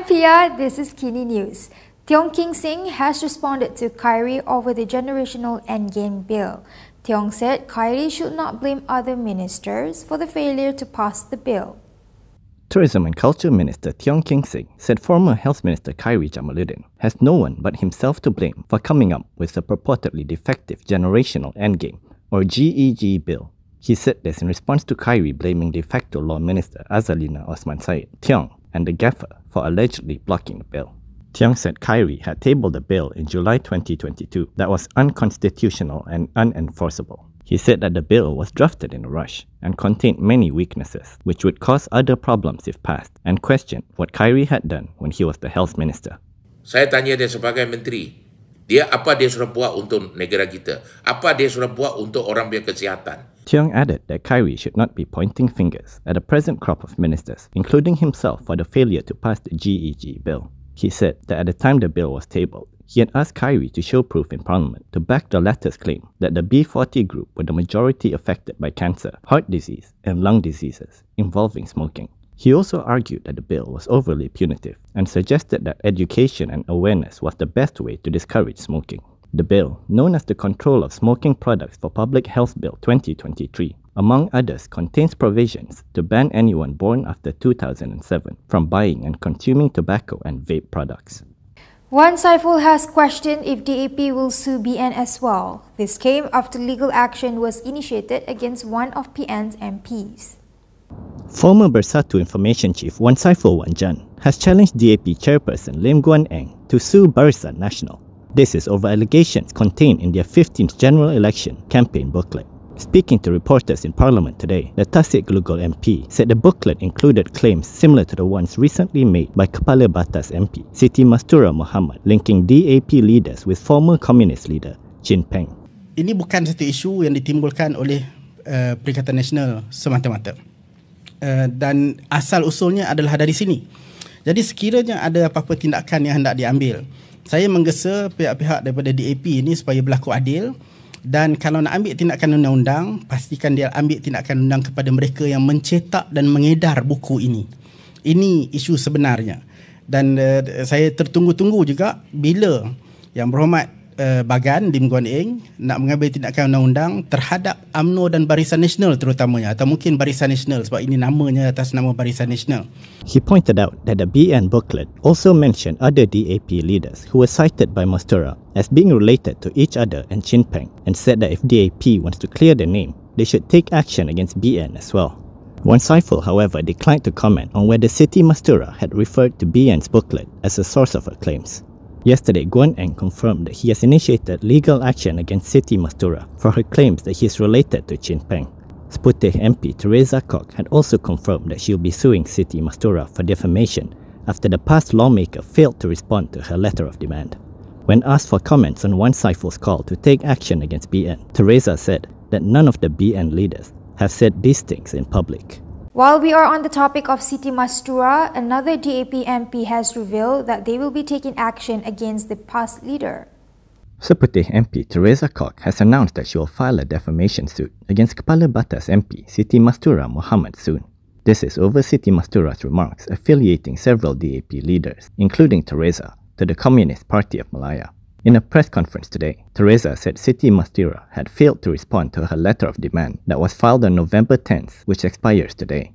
I'm Pia, this is KiniNews. Tiong has responded to Khairy over the generational endgame bill. Tiong said Khairy should not blame other ministers for the failure to pass the bill. Tourism and Culture Minister Tiong said former Health Minister Khairy Jamaluddin has no one but himself to blame for coming up with the purportedly defective generational endgame, or GEG bill. He said this in response to Khairy blaming de facto Law Minister Azalina Osman Said, Tiong, and the gaffer for allegedly blocking the bill. Tiong said Khairy had tabled a bill in July 2022 that was unconstitutional and unenforceable. He said that the bill was drafted in a rush and contained many weaknesses, which would cause other problems if passed, and questioned what Khairy had done when he was the health minister. Saya tanya dia sebagai menteri, apa dia sudah buat untuk negara kita? Apa dia sudah buat untuk orang punya kesihatan? Tiong added that Khairy should not be pointing fingers at the present crop of ministers, including himself, for the failure to pass the GEG bill. He said that at the time the bill was tabled, he had asked Khairy to show proof in Parliament to back the latter's claim that the B40 group were the majority affected by cancer, heart disease, and lung diseases involving smoking. He also argued that the bill was overly punitive and suggested that education and awareness was the best way to discourage smoking. The bill, known as the Control of Smoking Products for Public Health Bill 2023, among others, contains provisions to ban anyone born after 2007 from buying and consuming tobacco and vape products. Wan Saiful has questioned if DAP will sue BN as well. This came after legal action was initiated against one of PN's MPs. Former Bersatu Information Chief Wan Saiful Wan Jan has challenged DAP chairperson Lim Guan Eng to sue Bersatu National. This is over allegations contained in their 15th general election campaign booklet. Speaking to reporters in Parliament today, the Tasik Glugol MP said the booklet included claims similar to the ones recently made by Kepala Batas MP Siti Mastura Muhammad linking DAP leaders with former communist leader Chin Peng. Ini bukan satu isu yang ditimbulkan oleh Perikatan Nasional semata-mata. Dan asal usulnya adalah dari sini. Jadi sekiranya ada apa-apa tindakan yang hendak diambil, saya menggesa pihak-pihak daripada DAP ini supaya berlaku adil, dan kalau nak ambil tindakan undang-undang, pastikan dia ambil tindakan undang kepada mereka yang mencetak dan mengedar buku ini. Ini isu sebenarnya. Dan saya tertunggu-tunggu juga bila Yang Berhormat Bagan Lim Guan Eng nak mengambil tindakan undang-undang terhadap UMNO dan Barisan Nasional terutamanya, atau mungkin Barisan Nasional sebab ini namanya atas nama Barisan Nasional. He pointed out that the BN booklet also mentioned other DAP leaders who were cited by Mastura as being related to each other and Chin Peng, and said that if DAP wants to clear the name, they should take action against BN as well. Wan Saiful, however, declined to comment on whether Siti Mastura had referred to BN's booklet as a source of her claims. Yesterday, Guan Eng confirmed that he has initiated legal action against Siti Mastura for her claims that he is related to Chin Peng. Sputih MP Teresa Kok had also confirmed that she will be suing Siti Mastura for defamation after the past lawmaker failed to respond to her letter of demand. When asked for comments on Wan Saiful's call to take action against BN, Teresa said that none of the BN leaders have said these things in public. While we are on the topic of Siti Mastura, another DAP MP has revealed that they will be taking action against the past leader. Seputih MP Teresa Kok has announced that she will file a defamation suit against Kepala Batas MP Siti Mastura Muhammad soon. This is over Siti Mastura's remarks affiliating several DAP leaders, including Teresa, to the Communist Party of Malaya. In a press conference today, Teresa said Siti Mastura had failed to respond to her letter of demand that was filed on November 10th, which expires today.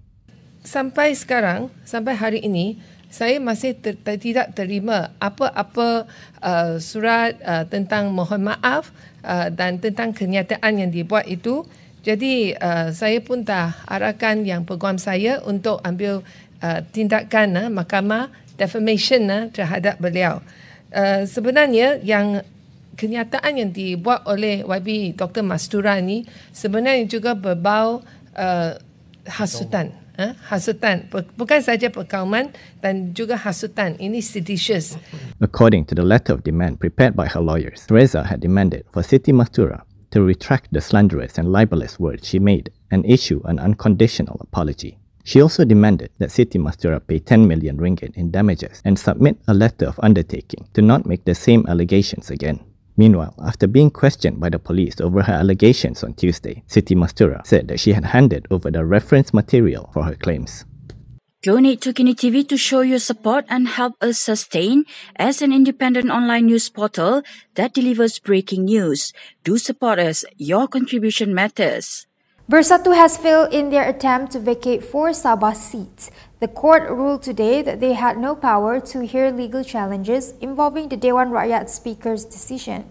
Sampai sekarang, sampai hari ini, saya masih tidak terima apa-apa surat tentang mohon maaf dan tentang kenyataan yang dibuat itu. Jadi saya pun dah arahkan yang peguam saya untuk ambil tindakan mahkamah defamation terhadap beliau. Sebenarnya yang kenyataan yang dibuat oleh YB Dr. Mastura ni sebenarnya juga berbau hasutan. Hasutan, bukan saja perkauman dan juga hasutan. Ini seditious. According to the letter of demand prepared by her lawyers, Teresa had demanded for Siti Mastura to retract the slanderous and libelous words she made and issue an unconditional apology. She also demanded that Siti Mastura pay 10 million ringgit in damages and submit a letter of undertaking to not make the same allegations again. Meanwhile, after being questioned by the police over her allegations on Tuesday, Siti Mastura said that she had handed over the reference material for her claims. Donate to Kinitv to show your support and help us sustain as an independent online news portal that delivers breaking news. Do support us. Your contribution matters. Bersatu has failed in their attempt to vacate 4 Sabah seats. The court ruled today that they had no power to hear legal challenges involving the Dewan Rakyat Speaker's decision.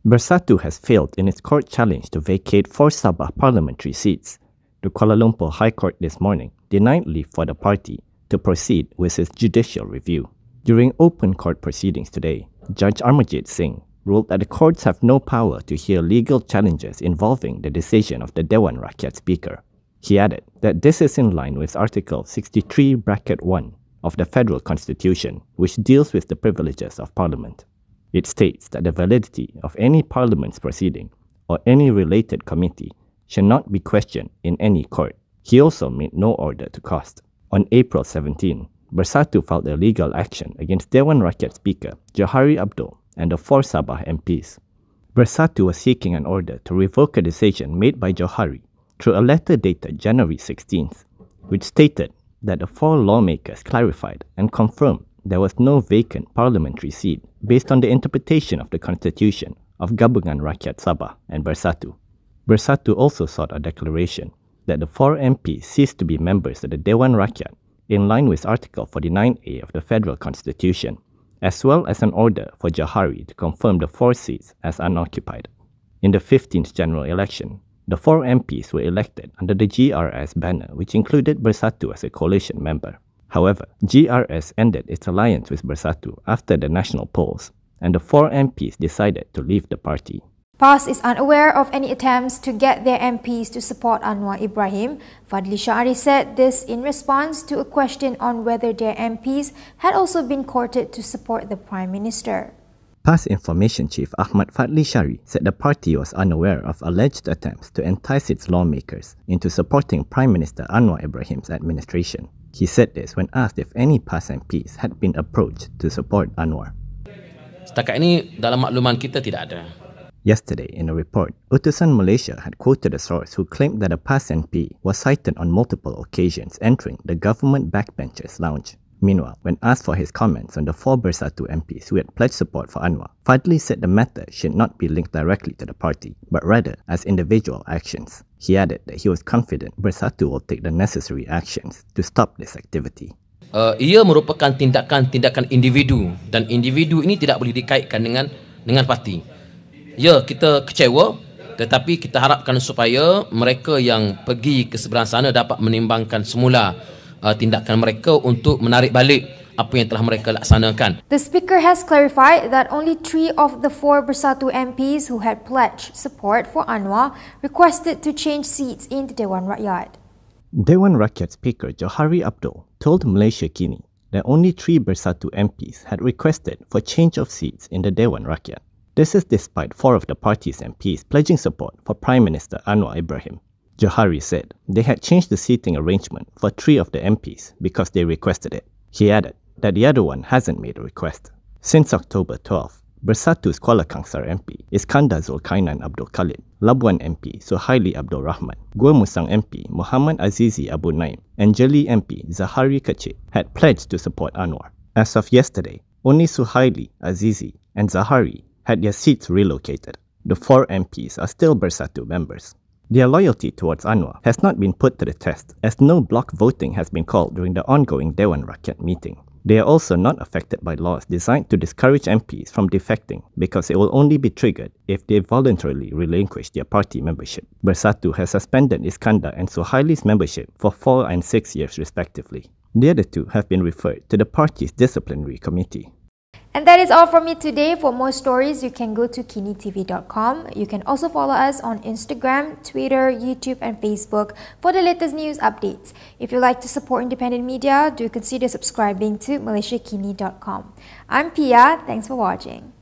Bersatu has failed in its court challenge to vacate 4 Sabah parliamentary seats. The Kuala Lumpur High Court this morning denied leave for the party to proceed with its judicial review. During open court proceedings today, Judge Armajit Singh ruled that the courts have no power to hear legal challenges involving the decision of the Dewan Rakyat Speaker. He added that this is in line with Article 63(1) of the Federal Constitution, which deals with the privileges of Parliament. It states that the validity of any Parliament's proceeding or any related committee should not be questioned in any court. He also made no order to cast. On April 17, Bersatu filed a legal action against Dewan Rakyat Speaker Johari Abdul and the 4 Sabah MPs. Bersatu was seeking an order to revoke a decision made by Johari through a letter dated January 16th, which stated that the 4 lawmakers clarified and confirmed there was no vacant parliamentary seat based on the interpretation of the Constitution of Gabungan Rakyat Sabah and Bersatu. Bersatu also sought a declaration that the 4 MPs ceased to be members of the Dewan Rakyat in line with Article 49A of the Federal Constitution, as well as an order for Johari to confirm the 4 seats as unoccupied. In the 15th general election, the 4 MPs were elected under the GRS banner, which included Bersatu as a coalition member. However, GRS ended its alliance with Bersatu after the national polls, and the 4 MPs decided to leave the party. PAS is unaware of any attempts to get their MPs to support Anwar Ibrahim. Fadli Shari said this in response to a question on whether their MPs had also been courted to support the Prime Minister. PAS Information Chief Ahmad Fadli Shari said the party was unaware of alleged attempts to entice its lawmakers into supporting Prime Minister Anwar Ibrahim's administration. He said this when asked if any PAS MPs had been approached to support Anwar. Setakat ini dalam makluman kita tidak ada. Yesterday, in a report, Utusan Malaysia had quoted a source who claimed that a PAS MP was sighted on multiple occasions entering the government backbenchers lounge. Meanwhile, when asked for his comments on the 4 Bersatu MPs who had pledged support for Anwar, Fadli said the matter should not be linked directly to the party, but rather as individual actions. He added that he was confident Bersatu will take the necessary actions to stop this activity. Ia merupakan tindakan-tindakan individu dan individu ini tidak boleh dikaitkan dengan parti. Ya, kita kecewa, tetapi kita harapkan supaya mereka yang pergi ke seberang sana dapat menimbangkan semula tindakan mereka untuk menarik balik apa yang telah mereka laksanakan. The Speaker has clarified that only 3 of the 4 Bersatu MPs who had pledged support for Anwar requested to change seats in the Dewan Rakyat. Dewan Rakyat Speaker Johari Abdul told Malaysia Kini that only 3 Bersatu MPs had requested for change of seats in the Dewan Rakyat. This is despite 4 of the party's MPs pledging support for Prime Minister Anwar Ibrahim. Johari said they had changed the seating arrangement for 3 of the MPs because they requested it. He added that the other one hasn't made a request. Since October 12, Bersatu's Kuala Kangsar MP Iskandar Zulkarnain Abdul Khalid, Labuan MP Suhaili Abdul Rahman, Gua Musang MP Muhammad Azizi Abu Naim, and Jeli MP Zahari Kacik had pledged to support Anwar. As of yesterday, only Suhaili, Azizi, and Zahari had their seats relocated. The 4 MPs are still Bersatu members. Their loyalty towards Anwar has not been put to the test, as no block voting has been called during the ongoing Dewan Rakyat meeting. They are also not affected by laws designed to discourage MPs from defecting, because it will only be triggered if they voluntarily relinquish their party membership. Bersatu has suspended Iskandar and Suhaili's membership for 4 and 6 years respectively. The other 2 have been referred to the party's disciplinary committee. And that is all from me today. For more stories, you can go to KiniTv.com. You can also follow us on Instagram, Twitter, YouTube and Facebook for the latest news updates. If you'd like to support independent media, do consider subscribing to MalaysiaKini.com. I'm Pia. Thanks for watching.